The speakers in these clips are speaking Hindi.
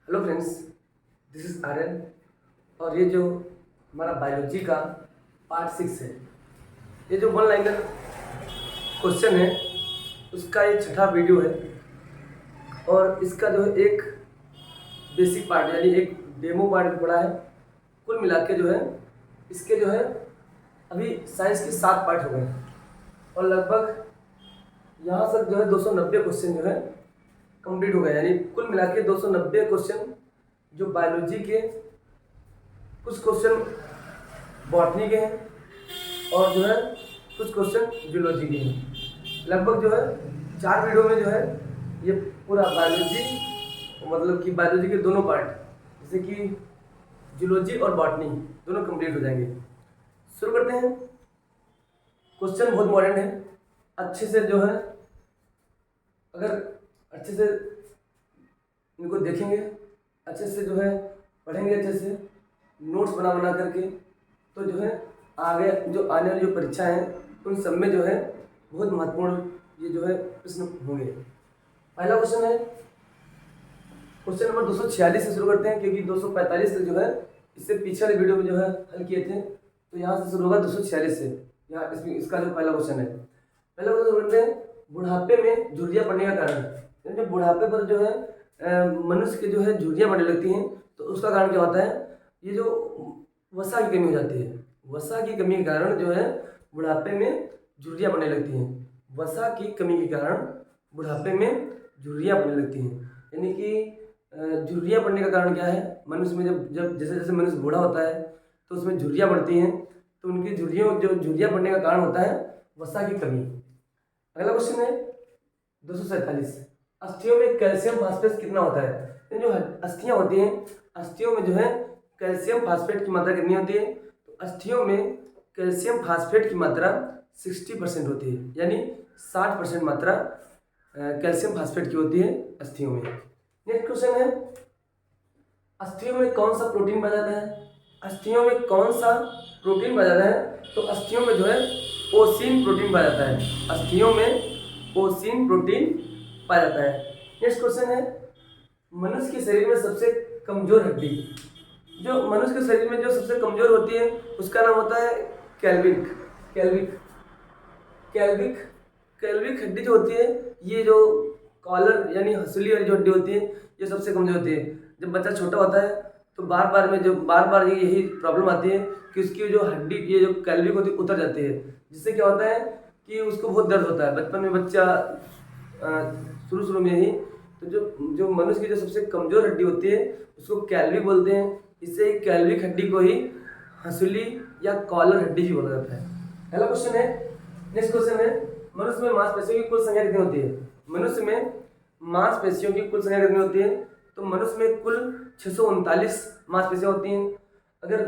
Hello friends, this is Aryan. और ये जो हमारा बायोलॉजी का पार्ट 6 है, ये जो वन लाइनर क्वेश्चन है उसका ये छठा वीडियो है। और इसका जो है एक बेसिक पार्ट यानी एक डेमो पार्ट पड़ा है। कुल मिला के जो है इसके जो है अभी साइंस के 7 पार्ट हो गए हैं। और लगभग यहाँ तक जो है 290 क्वेश्चन जो है कंप्लीट हो गए, यानी कुल मिला के 290 क्वेश्चन जो बायोलॉजी के, कुछ क्वेश्चन बॉटनी के हैं और जो है कुछ क्वेश्चन जूलॉजी के हैं। लगभग जो है 4 वीडियो में जो है ये पूरा बायोलॉजी, मतलब कि बायोलॉजी के दोनों पार्ट जैसे कि जूलॉजी और बॉटनी दोनों कंप्लीट हो जाएंगे। शुरू करते हैं। क्वेश्चन बहुत इंपॉर्टेंट है, अच्छे से जो है अगर अच्छे से इनको देखेंगे, अच्छे से जो है पढ़ेंगे, अच्छे से नोट्स बना बना करके, तो जो है आगे जो आने वाली जो परीक्षा है उन सब में जो है बहुत महत्वपूर्ण ये जो है प्रश्न होंगे। पहला क्वेश्चन है, क्वेश्चन नंबर 246 से शुरू करते हैं, क्योंकि 245 से जो है इससे पिछले वाले वीडियो में जो है हल किए थे, तो यहाँ से शुरू होगा 246 से। यहाँ इसका जो पहला क्वेश्चन है, पहला क्वेश्चन शुरू करते हैं। बुढ़ापे में झुर्रियाँ पड़ने का कारण, जो बुढ़ापे पर जो है मनुष्य के जो है झुर्रियाँ पड़ने लगती हैं, तो उसका कारण क्या होता है? ये जो वसा की कमी हो जाती है, वसा की कमी के कारण जो है बुढ़ापे में झुर्रियाँ पड़ने लगती हैं। वसा की कमी के कारण बुढ़ापे में झुर्रियाँ पड़ने लगती हैं। यानी कि झुर्रियाँ पड़ने का कारण क्या है? मनुष्य में जब जब जैसे जैसे मनुष्य बूढ़ा होता है तो उसमें झुर्रियाँ पड़ती हैं, तो उनकी झुर्रियाँ पड़ने का कारण होता है वसा की कमी। अगला क्वेश्चन है 247। अस्थियों में कैल्शियम फास्फेट कितना होता है? ये जो अस्थियां होती हैं, अस्थियों में जो है कैल्शियम फास्फेट की मात्रा कितनी होती है? तो अस्थियों में कैल्शियम फास्फेट की मात्रा 60% होती है, यानी 60% मात्रा कैल्शियम फास्फेट की होती है अस्थियों में। नेक्स्ट क्वेश्चन है, अस्थियों में कौन सा प्रोटीन पाया जाता है? अस्थियों में कौन सा प्रोटीन पाया जाता है? तो अस्थियों में जो है ओसीन प्रोटीन पाया जाता है। अस्थियों में ओसीन प्रोटीन पाया जाता है। नेक्स्ट क्वेश्चन है, मनुष्य के शरीर में सबसे कमजोर हड्डी, जो मनुष्य के शरीर में जो सबसे कमजोर होती है उसका नाम होता है कैल्विक कैल्विक कैल्विक कैल्विक हड्डी जो होती है, ये जो कॉलर यानी हंसुली वाली जो हड्डी होती है ये सबसे कमजोर होती है। जब बच्चा छोटा होता है तो बार बार यही प्रॉब्लम आती है कि उसकी जो हड्डी, ये जो कैल्विक होती है उतर जाती है, जिससे क्या होता है कि उसको बहुत दर्द होता है। बचपन में बच्चा शुरू में ही, तो जो मनुष्य की जो सबसे कमजोर हड्डी होती है उसको कैल्विक बोलते हैं। इससे कैल्विक हड्डी को ही हंसुली या कॉलर हड्डी भी बोला जाता है। पहला क्वेश्चन है। नेक्स्ट क्वेश्चन है, मनुष्य में मांसपेशियों की कुल संख्या कितनी होती है? मनुष्य में मांसपेशियों की कुल संख्या कितनी होती है? तो मनुष्य में कुल 639 मांसपेशियां होती हैं। अगर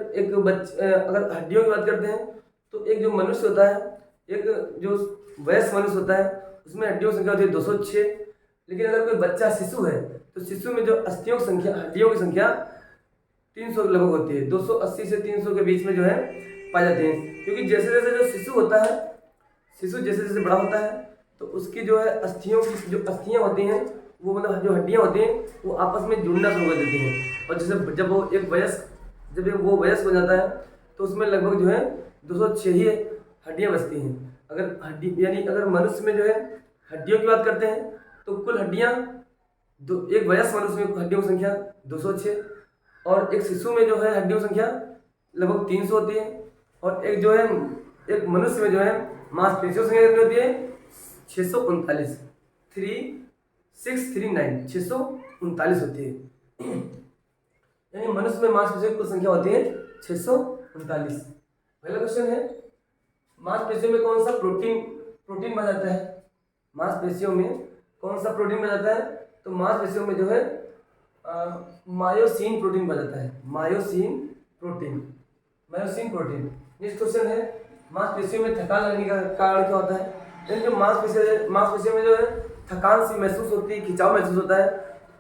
हड्डियों की बात करते हैं तो एक जो मनुष्य होता है, एक जो वयस्क मनुष्य होता है, उसमें हड्डियों की संख्या होती है 206। लेकिन अगर कोई बच्चा शिशु है तो शिशु में जो अस्थियों की संख्या, हड्डियों की संख्या 300 लगभग होती है। 280 से 300 के बीच में जो है पाई जाती है, क्योंकि जैसे जैसे जो शिशु होता है, शिशु जैसे जैसे बड़ा होता है तो उसकी जो है अस्थियों की जो अस्थियां होती हैं, वो मतलब जो हड्डियां होती हैं वो आपस में जुड़ना शुरू कर देती हैं। और जैसे जब वो वयस्क हो जाता है तो उसमें लगभग जो है 206 ही हड्डियां बचती हैं। अगर मनुष्य में जो है हड्डियों की बात करते हैं तो कुल हड्डियां एक वयस्क मनुष्य में हड्डियों की संख्या 206, और एक शिशु में जो है हड्डियों की संख्या लगभग 300 होती है, और एक जो है एक मनुष्य में जो है मांसपेशियों की संख्या कितनी होती है? 639 639 होती है। यानी मनुष्य में मांसपेशियों की कुल संख्या होती है 639। पहला क्वेश्चन है, मांसपेशियों में कौन सा प्रोटीन पाया जाता है? मांसपेशियों में कौन सा प्रोटीन पाया जाता है? तो मांसपेशियों में जो है मायोसिन प्रोटीन पाया जाता है। Myosin protein. नेक्स्ट क्वेश्चन है, मांसपेशियों में थकान लगने का कारण क्या होता है? यानी जो मांसपेशियों में जो है थकान सी महसूस होती है, खिंचाव महसूस होता है,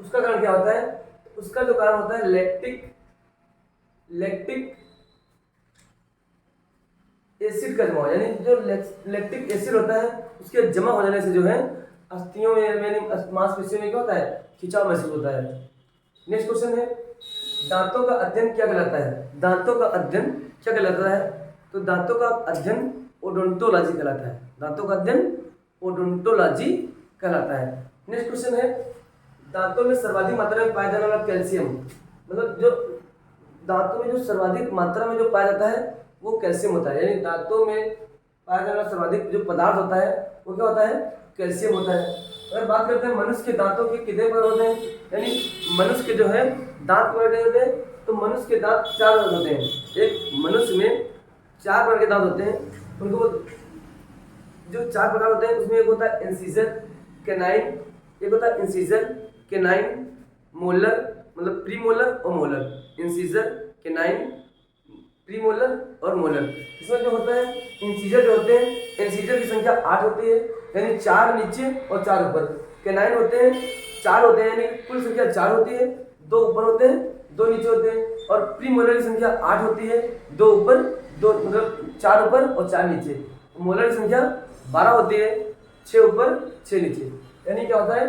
उसका कारण क्या होता है? उसका जो कारण होता है लैक्टिक एसिड का जमा, यानी जो लैक्टिक एसिड होता है उसके जमा हो जाने से जो है अस्थियों में यानी मांसपेशियों में क्या होता है? खिंचाव महसूस होता है। नेक्स्ट क्वेश्चन है, दांतों का अध्ययन क्या कहलाता है? दांतों का अध्ययन क्या कहलाता है? तो दांतों का अध्ययन ओडोंटोलॉजी कहलाता है। दांतों का अध्ययन ओडोंटोलॉजी कहलाता है। नेक्स्ट क्वेश्चन है, दांतों में सर्वाधिक मात्रा में पाया जाने वाला कैल्शियम, मतलब जो दांतों में जो सर्वाधिक मात्रा में जो पाया जाता है वो कैल्शियम होता है। यानी दांतों में पाया जाने वाला सर्वाधिक जो पदार्थ होता है वो क्या होता है? कैल्शियम होता है। अगर बात करते हैं मनुष्य के दांतों के कितने प्रकार होते हैं, यानी मनुष्य के जो है दांत कितने होते हैं, तो मनुष्य के दांत 4 प्रकार होते हैं। एक मनुष्य में 4 प्रकार के दांत होते हैं। उनको जो 4 प्रकार होते हैं उसमें एक होता है इंसीजर, कैनाइन, एक होता है इंसीजर, कैनाइन, मोलर, मतलब प्रीमोलर और मोलर। इंसीजर, कैनाइन, प्रीमोलर और मोलर। इसमें जो होता है इंसीजर जो होते हैं, इंसीजर की संख्या 8 होती है, यानी 4 नीचे और 4 ऊपर। कैनाइन होते हैं 4 होते हैं, यानी कुल संख्या 4 होती है, 2 ऊपर होते हैं, 2 नीचे होते हैं। और प्रीमोलर की संख्या 8 होती है, 2 ऊपर, 2 मतलब 4 ऊपर और 4 नीचे। मोलर की संख्या 12 होती है, 6 ऊपर 6 नीचे। यानी क्या होता है,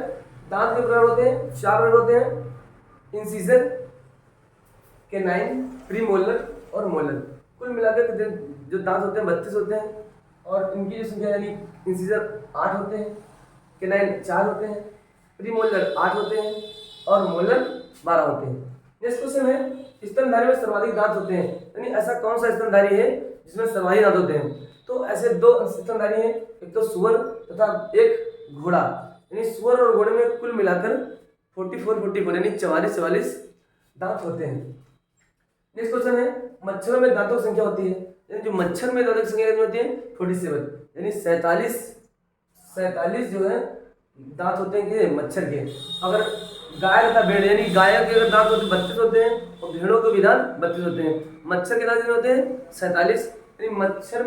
दांत के प्रकार होते हैं 4 प्रकार होते हैं, इंसीजर, कैनाइन, प्रीमोलर और मोलर। कुल मिलाकर जो दांत होते हैं 32 होते हैं, और इनकी जो संख्या यानी इंसीजर 8 होते हैं, कैनाइन 4 होते हैं, प्रीमोलर 8 होते हैं और मोलर 12 होते हैं। नेक्स्ट क्वेश्चन है, स्तनधारी में सर्वाधिक दांत होते हैं, यानी ऐसा कौन सा स्तनधारी है जिसमें सर्वाधिक दांत होते हैं? तो ऐसे 2 स्तनधारी हैं, एक तो सूअर तथा एक घोड़ा। यानी सूअर और घोड़े में कुल मिलाकर 44 यानी 44 दांत होते हैं। नेक्स्ट क्वेश्चन है, मच्छरों में दांतों की संख्या होती है, यानी जो मच्छर में दांतों की संख्या कितनी होती है? 47, यानी 47 जो है दांत होते हैं कि मच्छर के। अगर गाय तथा भेड़, यानी गाय के अगर दांत होते 32 होते हैं और भेड़ों के भी दांत 32 होते हैं। मच्छर के दांत कितने होते हैं? 47, यानी मच्छर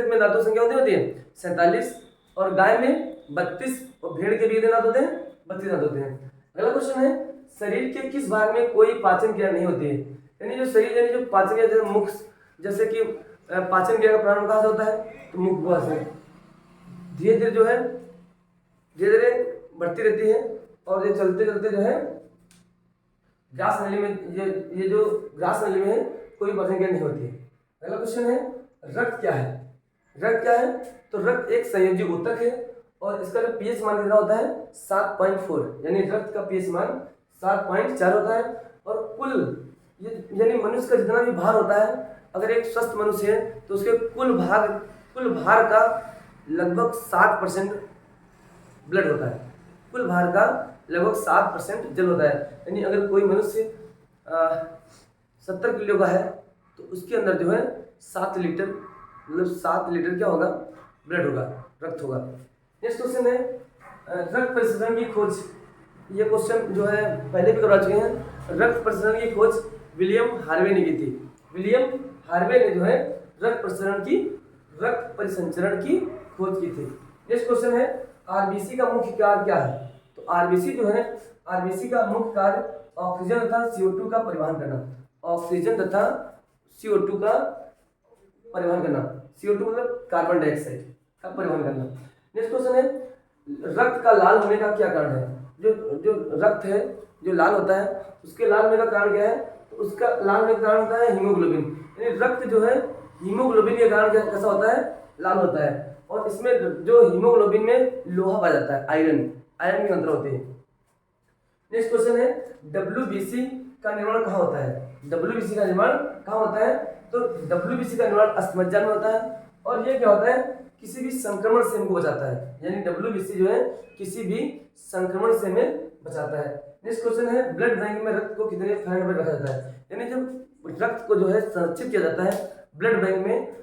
में दांतों की संख्या होती है 47, और गाय में 32 और भेड़ के भी कितने दांत होते हैं? 32 दांत होते हैं। अगला क्वेश्चन है, शरीर के किस भाग में कोई पाचन क्रिया नहीं होती है? यानी जो शरीर, यानी जो पाचन क्रिया, जैसे मुख, जैसे कि पाचन क्रिया का प्रारंभ कहाँ से होता है? तो मुख गुहा से धीरे धीरे जो है धीरे धीरे बढ़ती रहती है, और ये चलते चलते जो है ग्रास नली में, ये जो ग्रास नली में है कोई पाचन क्रिया नहीं होती है। अगला क्वेश्चन है, रक्त क्या है? रक्त क्या है? तो रक्त एक संयोजी ऊतक है, और इसका जो पीएच मान कितना होता है? 7.4, यानी रक्त का पीएच मान 7.4 होता है। और कुल यानी मनुष्य का जितना भी भार होता है, अगर एक स्वस्थ मनुष्य है तो उसके कुल भार का लगभग 7% ब्लड होता है। कुल भार का लगभग 7% जल होता है। यानी अगर कोई मनुष्य 70 किलो का है तो उसके अंदर जो है 7 लीटर, मतलब 7 लीटर क्या होगा? ब्लड होगा, रक्त होगा। नेक्स्ट क्वेश्चन है, रक्त परिसंचरण की खोज। ये क्वेश्चन जो है पहले भी करवा चुके हैं। रक्त परिसंचरण की खोज विलियम हार्वे ने की थी। विलियम हार्वे ने जो है रक्त परिसंचरण की खोज की थी। नेक्स्ट क्वेश्चन है, आरबीसी का मुख्य कार्य क्या है? तो आरबीसी जो है, आरबीसी का मुख्य कार्य ऑक्सीजन तथा CO2 का परिवहन करना। ऑक्सीजन तथा CO2 का परिवहन करना। CO2 मतलब कार्बन डाइऑक्साइड का परिवहन करना। नेक्स्ट क्वेश्चन है, रक्त का लाल होने का क्या कारण है? जो रक्त है जो लाल होता है उसके लाल होने का कारण क्या है? तो उसका लाल होने का कारण होता है हीमोग्लोबिन। यानी रक्त जो है हीमोग्लोबिन के कारण कैसा होता है? लाल होता है। और इसमें जो हीमोग्लोबिन में लोहा पाया जाता है, आयरन की मात्रा होती है। नेक्स्ट क्वेश्चन है, WBC का निर्माण कहाँ होता है? WBC का निर्माण कहाँ होता है? तो WBC का निर्माण अस्थमज्जा में होता है, और ये क्या होता है? किसी भी संक्रमण से हमको बचाता है। यानी WBC जो है किसी भी संक्रमण से हमें बचाता है। नेक्स्ट क्वेश्चन है, ब्लड बैंक में रक्त को कितने फ़ारेनहाइट पर रखा जाता है? यानी जब रक्त को जो है संरक्षित किया जाता है, ब्लड बैंक में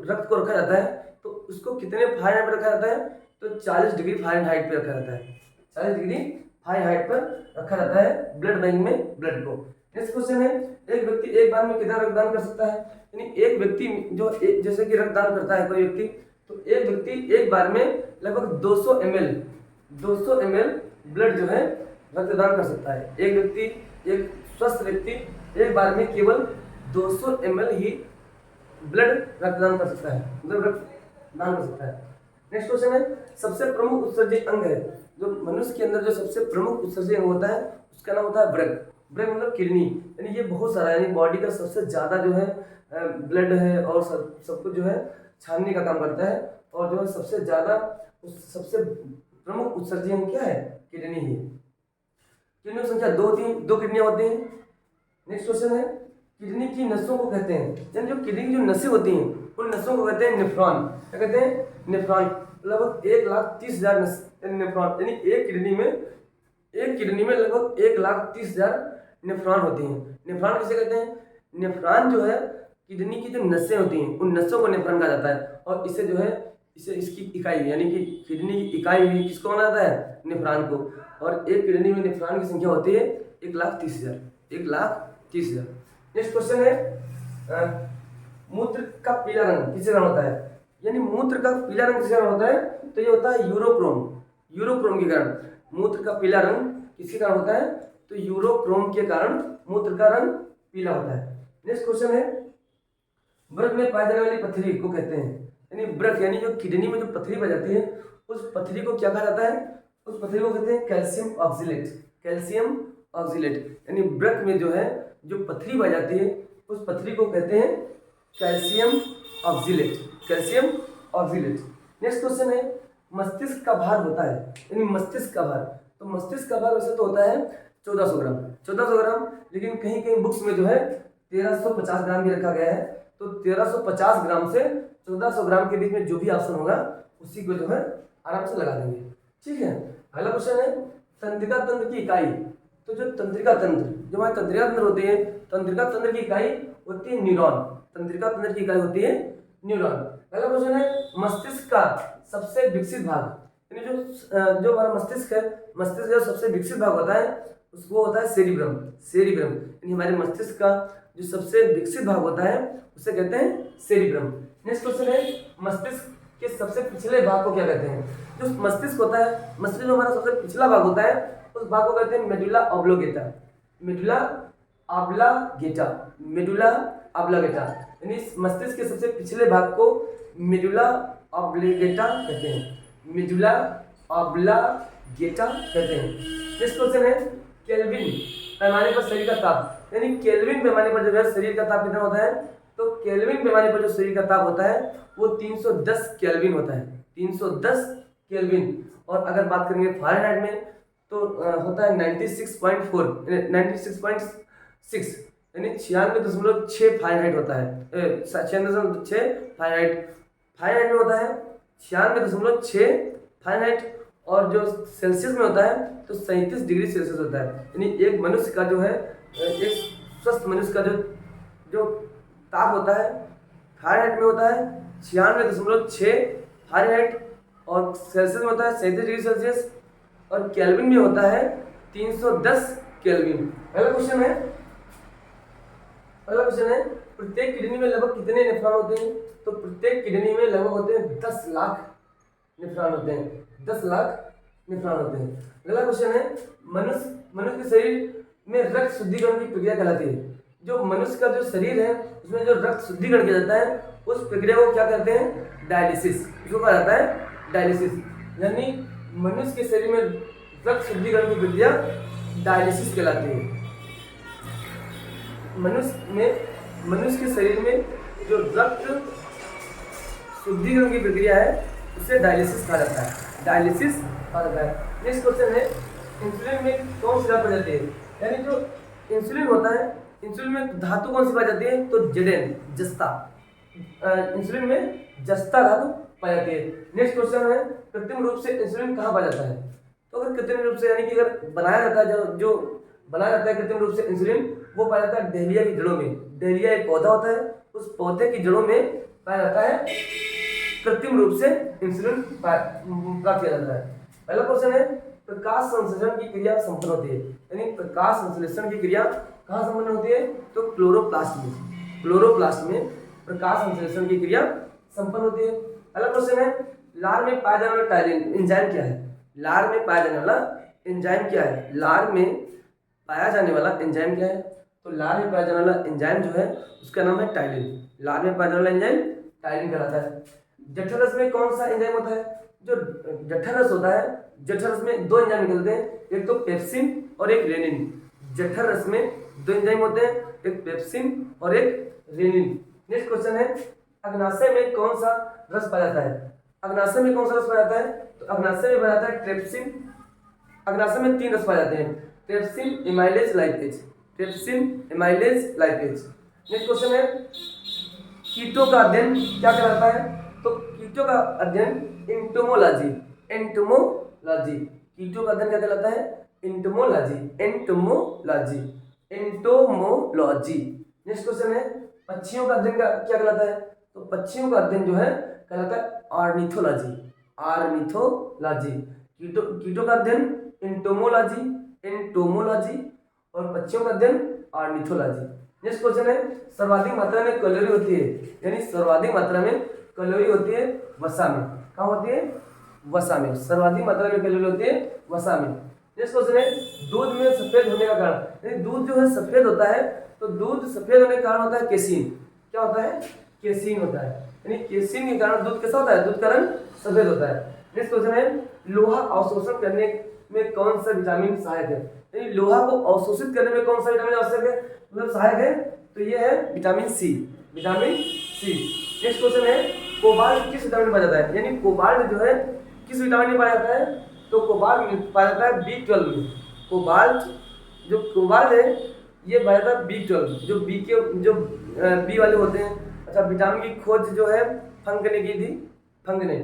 रक्त को रखा जाता है तो उसको कितने फ़ारेनहाइट पर रखा जाता है? तो 40 डिग्री फ़ारेनहाइट पर रखा जाता है। 40 डिग्री फ़ारेनहाइट पर रखा जाता है ब्लड बैंक में ब्लड को। नेक्स्ट क्वेश्चन है, एक व्यक्ति एक बार में कितना रक्तदान कर सकता है? यानी एक व्यक्ति जो जैसे कि रक्तदान करता है कोई व्यक्ति, तो एक व्यक्ति एक बार में लगभग 200 ml ब्लड जो है रक्तदान कर सकता है। एक स्वस्थ व्यक्ति एक बार में केवल 200 ml ही ब्लड रक्तदान कर सकता है, मतलब रक्तदान कर सकता है। नेक्स्ट क्वेश्चन है, सबसे प्रमुख उत्सर्जी अंग है, जो मनुष्य के अंदर जो सबसे प्रमुख उत्सर्जी अंग होता है उसका नाम होता है वृक्क। वृक्क मतलब किडनी, यानी ये बहुत सारा, यानी बॉडी का सबसे ज़्यादा जो है ब्लड है और सब कुछ जो है छानने का काम करता है, और जो है सबसे ज़्यादा सबसे प्रमुख उत्सर्जी अंग क्या है, किडनी ही। किडनी की संख्या दो किडनियाँ होती हैं। नेक्स्ट क्वेश्चन है, किडनी की नसों को कहते हैं, यानी जो किडनी की जो नसें होती हैं उन नसों को कहते हैं नेफ्रॉन। क्या कहते हैं, नेफ्रॉन। लगभग 1,30,000 नेफ्रॉन, यानी एक किडनी में लगभग 1,30,000 नेफ्रॉन होती हैं। नेफ्रॉन किसे कहते हैं, नेफ्रॉन जो है किडनी की जो नसें होती हैं उन नसों को नेफ्रॉन कहा जाता है, और इसे जो है इसकी इकाई यानी कि किडनी की इकाई भी किसको माना जाता है, नेफ्रॉन को। और एक किडनी में नेफ्रॉन की संख्या होती है 1,30,000। नेक्स्ट क्वेश्चन है, मूत्र का पीला रंग किसके कारण होता है, यानी मूत्र का पीला रंग किसके कारण होता है, तो ये होता है यूरोक्रोम के कारण। मूत्र का पीला रंग किसके कारण होता है, तो यूरोक्रोम के कारण मूत्र का रंग पीला होता है। नेक्स्ट क्वेश्चन है, वृक्क में पाई जाने वाली पथरी को कहते हैं, यानी वृक्क यानी जो किडनी में जो पथरी पाई जाती है उस पथरी को क्या कहा जाता है, उस पथरी को कहते हैं कैल्शियम ऑक्सिलेट। यानी वृक्क में जो है जो पथरी पाई जाती है उस पथरी को कहते हैं कैल्शियम ऑक्सिलेट। नेक्स्ट क्वेश्चन है, मस्तिष्क का भार होता है, यानी मस्तिष्क का भार, तो मस्तिष्क का भार वैसे तो होता है 1400 ग्राम, लेकिन कहीं कहीं बुक्स में जो है 1350 ग्राम भी रखा गया है। तो 1350 ग्राम से 1400 ग्राम के बीच में जो भी ऑप्शन होगा उसी को जो है आराम से लगा देंगे। ठीक है, अगला क्वेश्चन है, तंत्रिका तंत्र की इकाई। तो जो तंत्रिका तंत्र, जो हमारे तंत्रिका तंत्र होते हैं, तंत्रिका तंत्र की इकाई होती है न्यूरॉन। तंत्रिका तंत्र की इकाई होती है न्यूरॉन। अगला क्वेश्चन है, मस्तिष्क का सबसे विकसित भाग, यानी जो हमारा मस्तिष्क है, मस्तिष्क का सबसे विकसित भाग होता है उसको होता है सेरिब्रम। यानी हमारे मस्तिष्क का जो सबसे विकसित भाग होता है उसे कहते हैं सेरिब्रम। नेक्स्ट क्वेश्चन है, मस्तिष्क के सबसे पिछले भाग को क्या कहते हैं। जो मस्तिष्क होता है, मस्तिष्क जो हमारा सबसे पिछला भाग होता है उस भाग को कहते हैं मेडुला ऑब्लोगेटा। यानी मस्तिष्क के सबसे पिछले भाग को मेडुला ऑब्लोगेटा कहते हैं। नेक्स्ट क्वेश्चन है, केल्विन पैमाने पर शरीर का ताप, यानी केल्विन पैमाने पर जो है शरीर का ताप कितना होता है, तो केल्विन पैमाने पर जो शरीर का ताप होता है वो 310 केल्विन होता है, 310 केल्विन। और अगर बात करेंगे फ़ारेनहाइट में तो होता है 96.6, यानी 96.6 फ़ारेनहाइट होता है, 96.6 फ़ारेनहाइट में होता है 96.6 फ़ारेनहाइट। और जो सेल्सियस में होता है तो 37 डिग्री सेल्सियस होता है। यानी एक मनुष्य का जो है, एक स्वस्थ मनुष्य का जो ताप होता है फ़ारेनहाइट में होता है 96.6 फ़ारेनहाइट, और सेल्सियस में होता है 37 डिग्री सेल्सियस, और केल्विन में होता है 310 केल्विन। अगला क्वेश्चन है, प्रत्येक किडनी में लगभग कितने नेफ्रॉन होते हैं, तो प्रत्येक किडनी में लगभग होते हैं 10 लाख नेफ्रॉन होते हैं, 10 लाख नेफ्रॉन होते हैं। अगला क्वेश्चन है, मनुष्य के शरीर में रक्त शुद्धिकरण की प्रक्रिया कहलाती है। जो मनुष्य का जो शरीर है उसमें जो रक्त शुद्धिकरण किया जाता है उस प्रक्रिया को क्या कहते हैं, डायलिसिस। इसको कहा जाता है डायलिसिस। यानी मनुष्य के शरीर में रक्त शुद्धिकरण की प्रक्रिया डायलिसिस कहलाती है। मनुष्य के शरीर में जो रक्त शुद्धिकरण की प्रक्रिया है उसे डायलिसिस कहा जाता है। नेक्स्ट क्वेश्चन है, इंसुलिन में कौन सी धातु पाई जाती है, यानी जो इंसुलिन होता है, इंसुलिन में धातु कौन सी पाई जाती है, तो जेडेन, जस्ता। इंसुलिन में जस्ता धातु पाई जाती है। नेक्स्ट क्वेश्चन है, कृत्रिम रूप से इंसुलिन कहाँ पाया जाता है, तो अगर कृत्रिम रूप से यानी कि अगर बनाया जाता है, जो बनाया जाता है कृत्रिम रूप से इंसुलिन, वो पाया जाता है डहेलिया की जड़ों में। डहेलिया एक पौधा होता है, उस पौधे की जड़ों में पाया जाता है कृत्रिम रूप से इंसुलिन प्राप्त किया जाता है। पहला क्वेश्चन है, प्रकाश संश्लेषण की क्रिया संपन्न होती है, यानी प्रकाश संश्लेषण की क्रिया कहाँ संपन्न होती है, तो क्लोरोप्लास्ट में प्रकाश संश्लेषण की क्रिया संपन्न होती है। अगला क्वेश्चन है, लार में पाया जाने वाला टाइलिन एंजाइम क्या है, लार में पाया जाने वाला एंजाइम क्या है, लार में पाया जाने वाला एंजाइम क्या है, तो लार में पाया जाने वाला एंजाइम जो है उसका नाम है टाइलिन। लार में पाया जाने वाला एंजाइम टाइलिन कहलाता है। जठररस में कौन सा एंजाइम होता है? जो जठररस होता है, जठररस में दो एंजाइम निकलते हैं, एक तो पेप्सिन और एक रेनिन। जठररस में दो एंजाइम होते हैं, एक पेप्सिन और एक रेनिन। नेक्स्ट क्वेश्चन है, अग्नाशय में कौन सा रस पाया जाता है? अग्नाशय में कौन सा रस पाया जाता है? तो अग्नाशय में पाया जाता है ट्रिप्सिन। अग्नाशय में 3 रस पाए जाते हैं, trypsin, amylase, lipase. Trypsin, amylase, lipase. Next question है, कीटों का अध्ययन क्या कहलाता है? तो कीटों का अध्ययन एंटोमोलॉजी। एंटोमोलॉजी, कीटों का अध्ययन क्या कहलाता है? Entomology. Entomology, entomology. Next question है, पक्षियों का अध्ययन क्या कहलाता है? तो पक्षियों का अध्ययन जो है कहलाता है ऑर्निथोलॉजी। ऑर्निथोलॉजी। कीटों का अध्ययन एंटोमोलॉजी, एंटोमोलॉजी, और पक्षियों का अध्ययन ऑर्निथोलॉजी। नेक्स्ट क्वेश्चन है, सर्वाधिक मात्रा में कैलोरी होती है, यानी सर्वाधिक मात्रा में कैलोरी होती है वसा में। कहाँ होती है? वसा में। सर्वाधिक मात्रा में कैलोरी होती है वसा में। नेक्स्ट क्वेश्चन है, दूध में सफेद होने का कारण, यानी दूध जो है सफेद होता है, तो दूध सफेद होने का कारण होता है केसीन। क्या होता है? केसीन होता है, यानी केसीन के कारण दूध कैसा होता है? दूध का रंग सफेद होता है। नेक्स्ट क्वेश्चन है, लोहा अवशोषण करने में कौन सा विटामिन सहायक है? यानी लोहा को अवशोषित करने में कौन सा विटामिन आवश्यक है, मतलब सहायक है? तो ये है vitamin C. Vitamin C. Next question है, कोबाल्ट किस विटामिन में पाया जाता है? यानी कोबाल्ट जो है किस विटामिन में पाया जाता है? तो कोबाल्ट पाया जाता है B12 में। कोबाल्ट, जो कोबाल्ट है ये पाया जाता है B12, जो बी के जो बी वाले होते हैं। अच्छा, विटामिन की खोज जो है फंक ने की थी, फंक ने।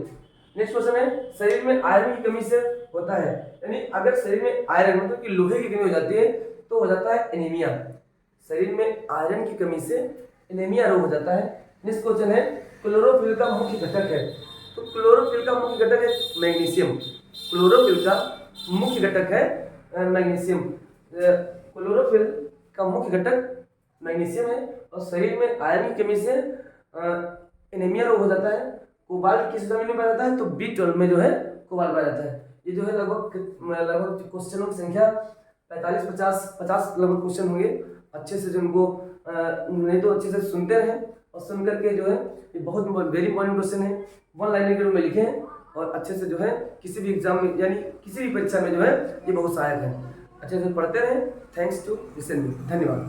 नेक्स्ट क्वेश्चन है, शरीर में आयरन की कमी से होता है, यानी अगर शरीर में आयरन मतलब कि लोहे की कमी हो जाती है तो हो जाता है एनीमिया। शरीर में आयरन की कमी से एनीमिया रोग हो जाता है। नेक्स्ट क्वेश्चन है, क्लोरोफिल का मुख्य घटक है? तो क्लोरोफिल का मुख्य घटक है मैग्नीशियम। क्लोरोफिल का मुख्य घटक है मैग्नीशियम। क्लोरोफिल का मुख्य घटक मैग्नीशियम है, और शरीर में आयरन की कमी से एनीमिया रोग हो जाता है। कोबाल्ट किस विटामिन में पाया जाता है? तो B12 में जो है कोबाल्ट पाया जाता है। ये जो है लगभग क्वेश्चनों की संख्या 45-50 लगभग क्वेश्चन होंगे। अच्छे से जो उनको नहीं तो अच्छे से सुनते रहें, और सुन करके जो है ये बहुत वेरी इंपॉर्टेंट क्वेश्चन है, 1 लाइन के रूप में लिखें, और अच्छे से जो है किसी भी एग्जाम में यानी किसी भी परीक्षा में जो है ये बहुत सहायक है। अच्छे से पढ़ते रहें। Thanks to listen me. धन्यवाद।